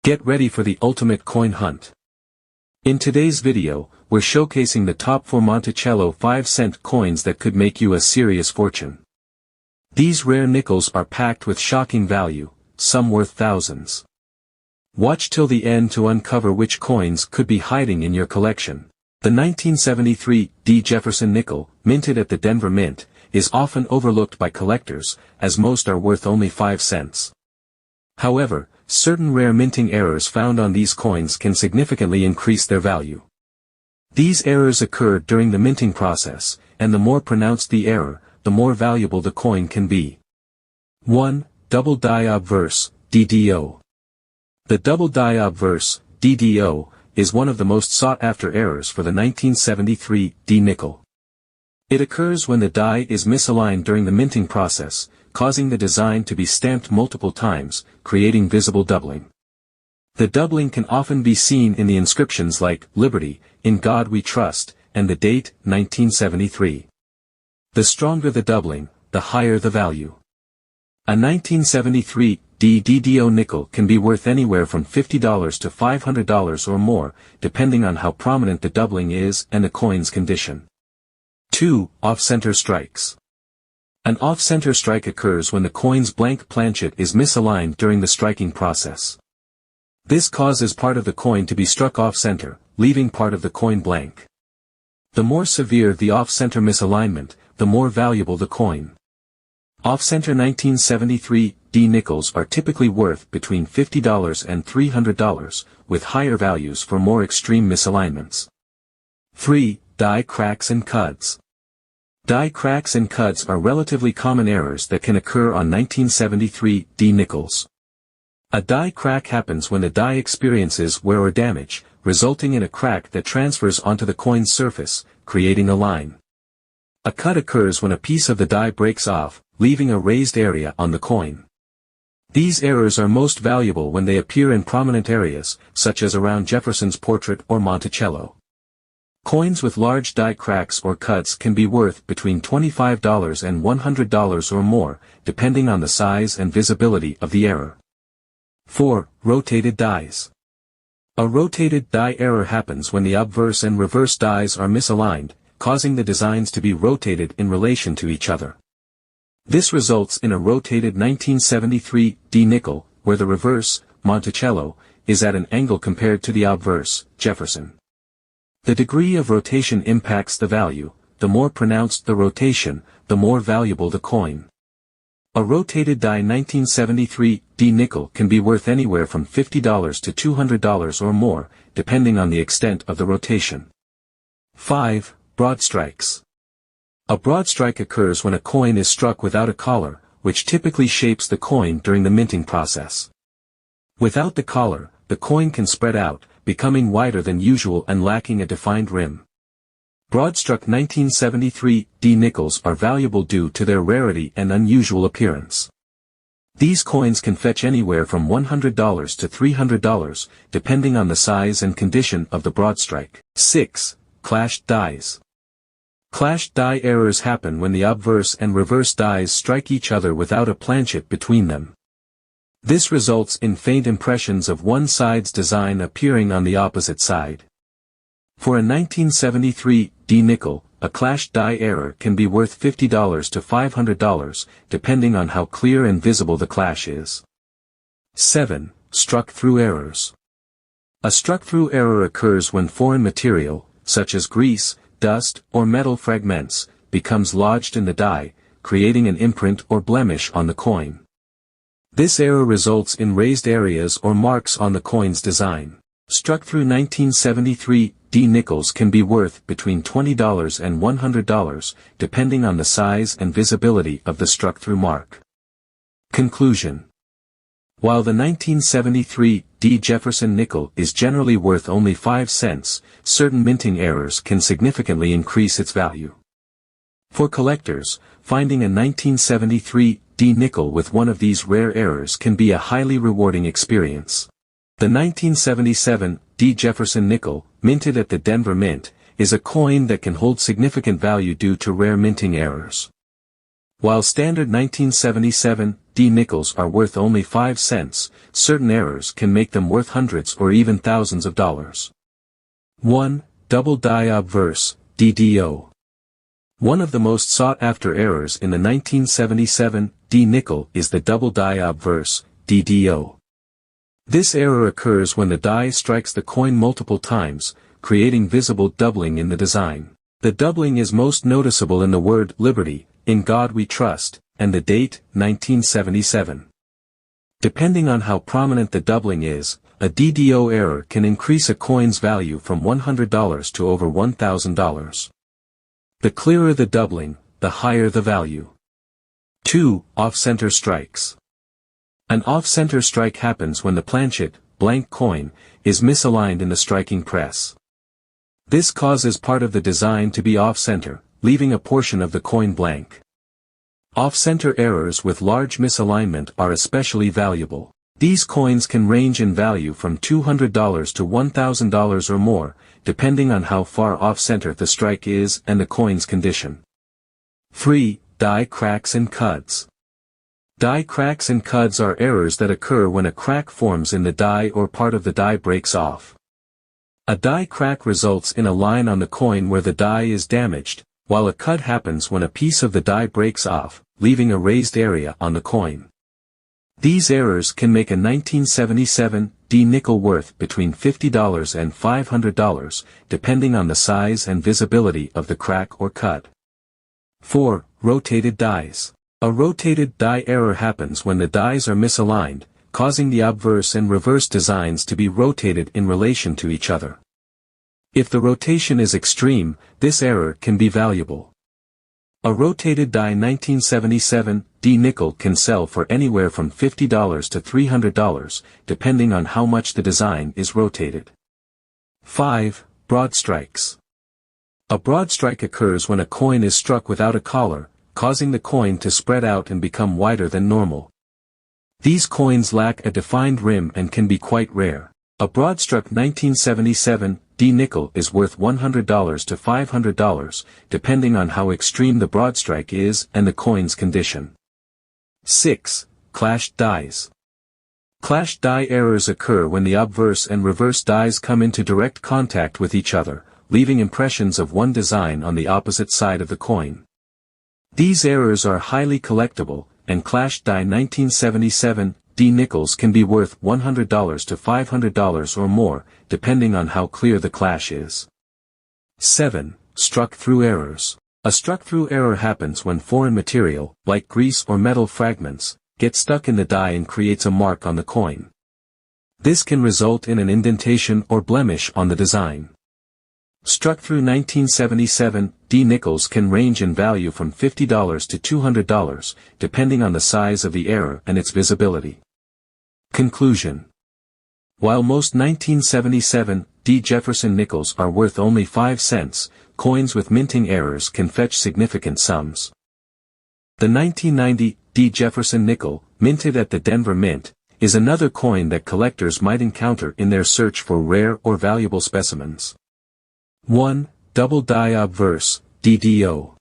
Get ready for the ultimate coin hunt. In today's video, we're showcasing the top 4 Monticello 5-cent coins that could make you a serious fortune. These rare nickels are packed with shocking value, some worth thousands. Watch till the end to uncover which coins could be hiding in your collection. The 1973 Jefferson nickel, minted at the Denver Mint, is often overlooked by collectors, as most are worth only 5 cents. However, certain rare minting errors found on these coins can significantly increase their value. These errors occur during the minting process, and the more pronounced the error, the more valuable the coin can be. 1. Double die obverse, DDO. The double die obverse, DDO, is one of the most sought-after errors for the 1973 nickel. It occurs when the die is misaligned during the minting process, causing the design to be stamped multiple times, creating visible doubling. The doubling can often be seen in the inscriptions like, "Liberty, in God we trust," and the date, 1973. The stronger the doubling, the higher the value. A 1973 DDO nickel can be worth anywhere from $50 to $500 or more, depending on how prominent the doubling is and the coin's condition. 2. Off-center strikes. An off-center strike occurs when the coin's blank planchet is misaligned during the striking process. This causes part of the coin to be struck off-center, leaving part of the coin blank. The more severe the off-center misalignment, the more valuable the coin. Off-center 1973 nickels are typically worth between $50 and $300, with higher values for more extreme misalignments. 3. Die cracks and cuts. Die cracks and cuts are relatively common errors that can occur on 1973 nickels. A die crack happens when the die experiences wear or damage, resulting in a crack that transfers onto the coin's surface, creating a line. A cut occurs when a piece of the die breaks off, leaving a raised area on the coin. These errors are most valuable when they appear in prominent areas, such as around Jefferson's portrait or Monticello. Coins with large die cracks or cuts can be worth between $25 and $100 or more, depending on the size and visibility of the error. 4. Rotated dies. A rotated die error happens when the obverse and reverse dies are misaligned, causing the designs to be rotated in relation to each other. This results in a rotated 1973 nickel, where the reverse, Monticello, is at an angle compared to the obverse, Jefferson. The degree of rotation impacts the value. The more pronounced the rotation, the more valuable the coin. A rotated die 1973 nickel can be worth anywhere from $50 to $200 or more, depending on the extent of the rotation. 5. Broad strikes. A broad strike occurs when a coin is struck without a collar, which typically shapes the coin during the minting process. Without the collar, the coin can spread out, becoming wider than usual and lacking a defined rim. Broad-struck 1973 nickels are valuable due to their rarity and unusual appearance. These coins can fetch anywhere from $100 to $300, depending on the size and condition of the broad strike. 6. Clashed dies. Clashed die errors happen when the obverse and reverse dies strike each other without a planchet between them. This results in faint impressions of one side's design appearing on the opposite side. For a 1973 nickel, a clashed die error can be worth $50 to $500, depending on how clear and visible the clash is. 7. Struck-through errors. A struck-through error occurs when foreign material, such as grease, dust, or metal fragments, becomes lodged in the die, creating an imprint or blemish on the coin. This error results in raised areas or marks on the coin's design. Struck-through 1973 nickels can be worth between $20 and $100, depending on the size and visibility of the struck-through mark. Conclusion. While the 1973 Jefferson nickel is generally worth only 5 cents, certain minting errors can significantly increase its value. For collectors, finding a 1973 nickel with one of these rare errors can be a highly rewarding experience. The 1977 Jefferson nickel, minted at the Denver Mint, is a coin that can hold significant value due to rare minting errors. While standard 1977 D nickels are worth only 5 cents, certain errors can make them worth hundreds or even thousands of dollars. 1. Double die obverse, DDO. One of the most sought-after errors in the 1977 D nickel is the double die obverse, DDO. This error occurs when the die strikes the coin multiple times, creating visible doubling in the design. The doubling is most noticeable in the word Liberty, In God We Trust, and the date, 1977. Depending on how prominent the doubling is, a DDO error can increase a coin's value from $100 to over $1,000. The clearer the doubling, the higher the value. 2. Off-center strikes. An off-center strike happens when the planchet, blank coin, is misaligned in the striking press. This causes part of the design to be off-center, leaving a portion of the coin blank. Off-center errors with large misalignment are especially valuable. These coins can range in value from $200 to $1,000 or more, depending on how far off-center the strike is and the coin's condition. 3. Die cracks and cuds. Die cracks and cuds are errors that occur when a crack forms in the die or part of the die breaks off. A die crack results in a line on the coin where the die is damaged, while a cud happens when a piece of the die breaks off, leaving a raised area on the coin. These errors can make a 1977 D nickel worth between $50 and $500, depending on the size and visibility of the crack or cud. 4. Rotated dies. A rotated die error happens when the dies are misaligned, causing the obverse and reverse designs to be rotated in relation to each other. If the rotation is extreme, this error can be valuable. A rotated die 1977 D nickel can sell for anywhere from $50 to $300, depending on how much the design is rotated. 5. Broad strikes. A broad strike occurs when a coin is struck without a collar, causing the coin to spread out and become wider than normal. These coins lack a defined rim and can be quite rare. A broad-struck 1977 D nickel is worth $100 to $500, depending on how extreme the broad strike is and the coin's condition. 6. Clashed dies. Clashed die errors occur when the obverse and reverse dies come into direct contact with each other, leaving impressions of one design on the opposite side of the coin. These errors are highly collectible, and clashed die 1977 D nickels can be worth $100 to $500 or more, depending on how clear the clash is. 7. Struck-through errors. A struck-through error happens when foreign material, like grease or metal fragments, get stuck in the die and creates a mark on the coin. This can result in an indentation or blemish on the design. Struck-through 1977 D nickels can range in value from $50 to $200, depending on the size of the error and its visibility. Conclusion. While most 1977 D Jefferson nickels are worth only 5 cents, coins with minting errors can fetch significant sums. The 1990 D Jefferson nickel, minted at the Denver Mint, is another coin that collectors might encounter in their search for rare or valuable specimens. 1. Double die obverse, DDO.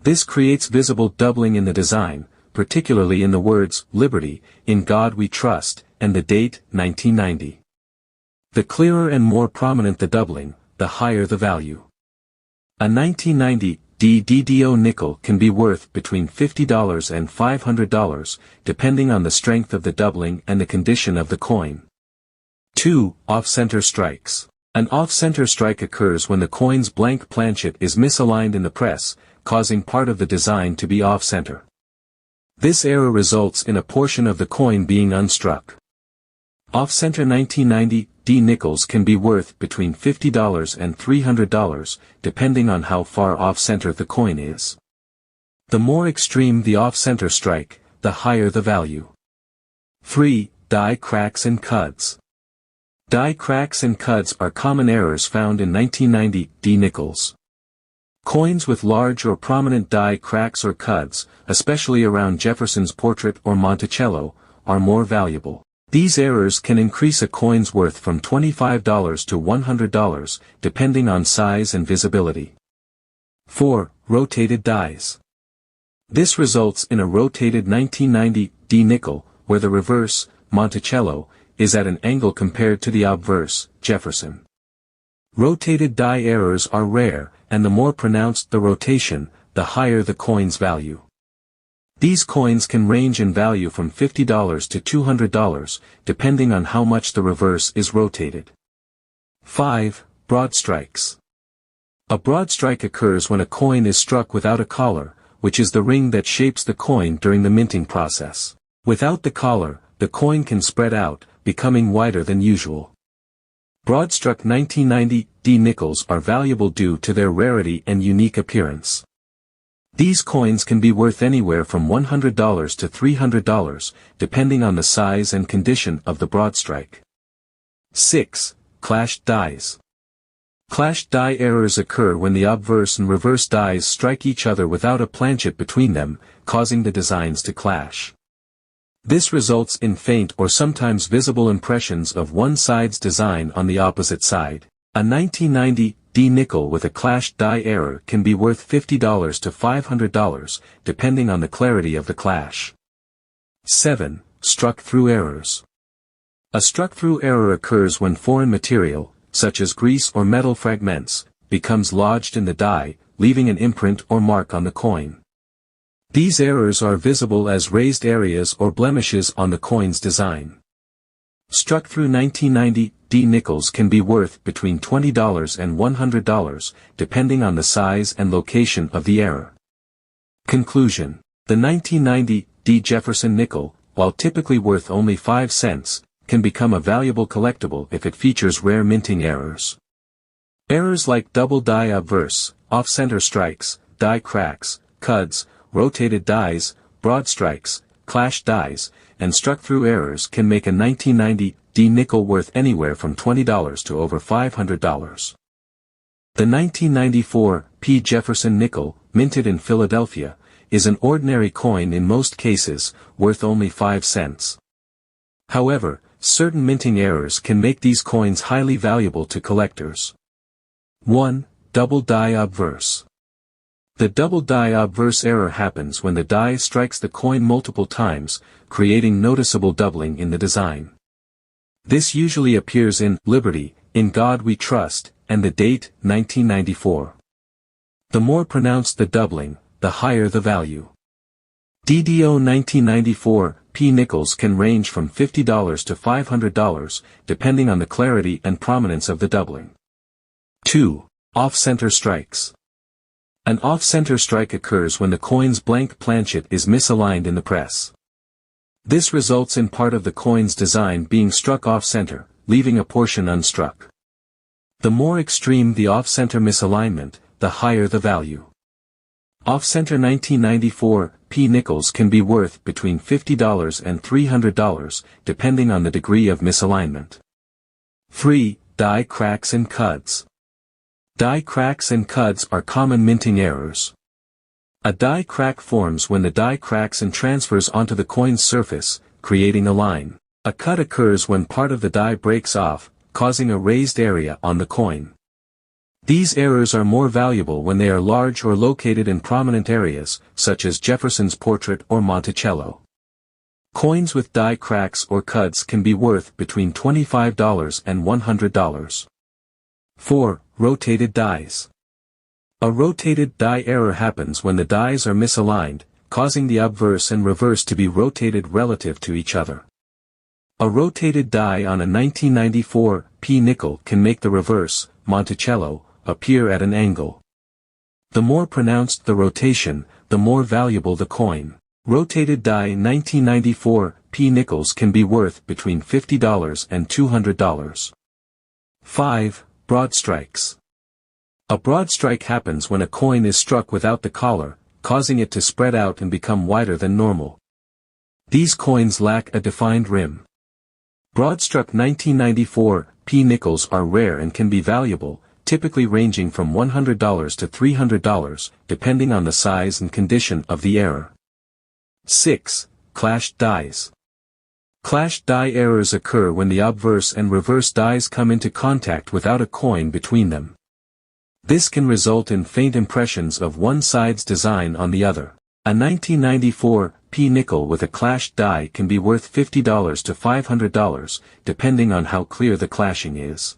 This creates visible doubling in the design, particularly in the words, Liberty, In God We Trust, and the date, 1990. The clearer and more prominent the doubling, the higher the value. A 1990 D DDO nickel can be worth between $50 and $500, depending on the strength of the doubling and the condition of the coin. 2. Off-center strikes. An off-center strike occurs when the coin's blank planchet is misaligned in the press, causing part of the design to be off-center. This error results in a portion of the coin being unstruck. Off-center 1990 D nickels can be worth between $50 and $300, depending on how far off-center the coin is. The more extreme the off-center strike, the higher the value. 3. Die cracks and cuds. Die cracks and cuds are common errors found in 1990 D nickels. Coins with large or prominent die cracks or cuds, especially around Jefferson's portrait or Monticello, are more valuable. These errors can increase a coin's worth from $25 to $100, depending on size and visibility. 4. Rotated dies. This results in a rotated 1990 D nickel, where the reverse, Monticello, is at an angle compared to the obverse, Jefferson. Rotated die errors are rare, and the more pronounced the rotation, the higher the coin's value. These coins can range in value from $50 to $200, depending on how much the reverse is rotated. 5. Broad strikes. A broad strike occurs when a coin is struck without a collar, which is the ring that shapes the coin during the minting process. Without the collar, the coin can spread out, becoming wider than usual. Broad-struck 1990 D nickels are valuable due to their rarity and unique appearance. These coins can be worth anywhere from $100 to $300, depending on the size and condition of the broad strike. 6. Clashed dies. Clashed die errors occur when the obverse and reverse dies strike each other without a planchet between them, causing the designs to clash. This results in faint or sometimes visible impressions of one side's design on the opposite side. A 1990 D nickel with a clashed die error can be worth $50 to $500, depending on the clarity of the clash. 7. Struck-through errors. A struck-through error occurs when foreign material, such as grease or metal fragments, becomes lodged in the die, leaving an imprint or mark on the coin. These errors are visible as raised areas or blemishes on the coin's design. Struck-through 1990 D nickels can be worth between $20 and $100, depending on the size and location of the error. Conclusion. The 1990 D Jefferson nickel, while typically worth only 5 cents, can become a valuable collectible if it features rare minting errors. Errors like double die obverse, off-center strikes, die cracks, cuds, rotated dies, broad strikes, clash dies, and struck-through errors can make a 1990 D nickel worth anywhere from $20 to over $500. The 1994 P. Jefferson nickel, minted in Philadelphia, is an ordinary coin in most cases, worth only 5 cents. However, certain minting errors can make these coins highly valuable to collectors. 1. Double die obverse. The double die obverse error happens when the die strikes the coin multiple times, creating noticeable doubling in the design. This usually appears in Liberty, In God We Trust, and the date, 1994. The more pronounced the doubling, the higher the value. DDO 1994 P nickels can range from $50 to $500, depending on the clarity and prominence of the doubling. 2. Off-center strikes. An off-center strike occurs when the coin's blank planchet is misaligned in the press. This results in part of the coin's design being struck off-center, leaving a portion unstruck. The more extreme the off-center misalignment, the higher the value. Off-center 1994 P nickels can be worth between $50 and $300, depending on the degree of misalignment. 3. Die cracks and cuds. Die cracks and cuds are common minting errors. A die crack forms when the die cracks and transfers onto the coin's surface, creating a line. A cut occurs when part of the die breaks off, causing a raised area on the coin. These errors are more valuable when they are large or located in prominent areas, such as Jefferson's portrait or Monticello. Coins with die cracks or cuds can be worth between $25 and $100. 4. Rotated dies. A rotated die error happens when the dies are misaligned, causing the obverse and reverse to be rotated relative to each other. A rotated die on a 1994 P nickel can make the reverse, Monticello, appear at an angle. The more pronounced the rotation, the more valuable the coin. Rotated die 1994 P nickels can be worth between $50 and $200. 5. Broad strikes. A broad strike happens when a coin is struck without the collar, causing it to spread out and become wider than normal. These coins lack a defined rim. Broad-struck 1994 P nickels are rare and can be valuable, typically ranging from $100 to $300, depending on the size and condition of the error. 6. Clashed dies. Clashed die errors occur when the obverse and reverse dies come into contact without a coin between them. This can result in faint impressions of one side's design on the other. A 1994 P nickel with a clashed die can be worth $50 to $500, depending on how clear the clashing is.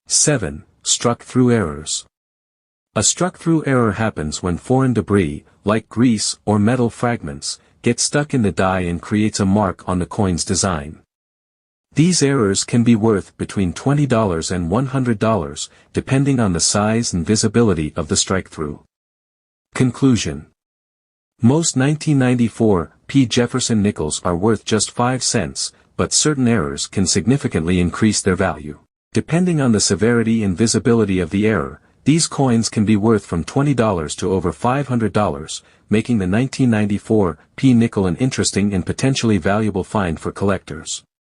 7. Struck-through errors. A struck-through error happens when foreign debris, like grease or metal fragments, get stuck in the die and creates a mark on the coin's design. These errors can be worth between $20 and $100, depending on the size and visibility of the strike-through. Conclusion. Most 1994 P Jefferson nickels are worth just 5 cents, but certain errors can significantly increase their value. Depending on the severity and visibility of the error, these coins can be worth from $20 to over $500, making the 1994 P nickel an interesting and potentially valuable find for collectors.